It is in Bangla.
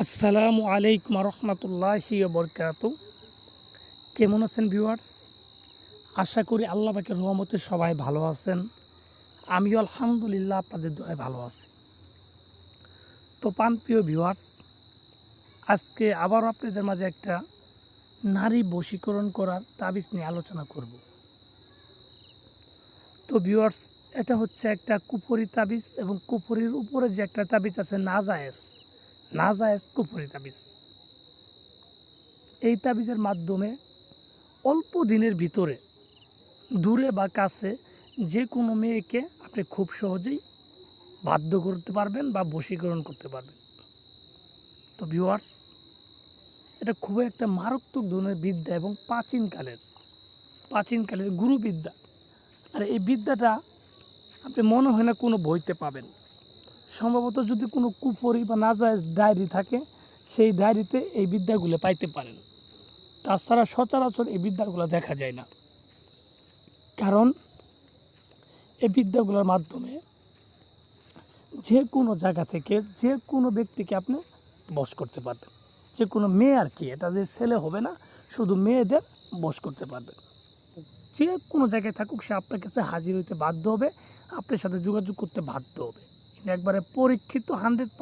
আসসালামু আলাইকুম রহমতুল্লাহি বরকাতু। কেমন আছেন ভিউয়ার্স? আশা করি আল্লাহ পাকের রহমতে সবাই ভালো আছেন। আমিও আলহামদুলিল্লাহ আপনাদের দোয়ায় ভালো আছি। তো প্রিয় ভিউয়ার্স, আজকে আবারও আপনাদের মাঝে একটা নারী বশীকরণ করার তাবিজ নিয়ে আলোচনা করব। তো ভিউয়ার্স, এটা হচ্ছে একটা কুফরি তাবিজ এবং কুফরির উপরে যে একটা তাবিজ আছে নাজায়েজ কুফরি তাবিজ। এই তাবিজের মাধ্যমে অল্প দিনের ভিতরে দূরে বা কাছে যে কোনো মেয়েকে আপনি খুব সহজেই বাধ্য করতে পারবেন বা বশীকরণ করতে পারবেন। তো ভিউয়ার্স, এটা খুবই একটা মারাত্মক ধরনের বিদ্যা এবং প্রাচীনকালের গুরুবিদ্যা। আর এই বিদ্যাটা আপনি মনে হয় না কোনো বইতে পাবেন। সম্ভবত যদি কোনো কুফরি বা নাজায়েজ ডায়েরি থাকে, সেই ডায়েরিতে এই বিদ্যাগুলো পাইতে পারেন। তাছাড়া সচরাচর এই বিদ্যাগুলো দেখা যায় না, কারণ এই বিদ্যাগুলোর মাধ্যমে যে কোনো জায়গা থেকে যে কোনো ব্যক্তিকে আপনি বশ করতে পারবেন। যে কোনো মেয়ে আর কি, এটা যে ছেলে হবে না, শুধু মেয়েদের বশ করতে পারবেন। যে কোনো জায়গায় থাকুক, সে আপনার কাছে হাজির হইতে বাধ্য হবে, আপনার সাথে যোগাযোগ করতে বাধ্য হবে। এটা একবারে পরীক্ষিত 100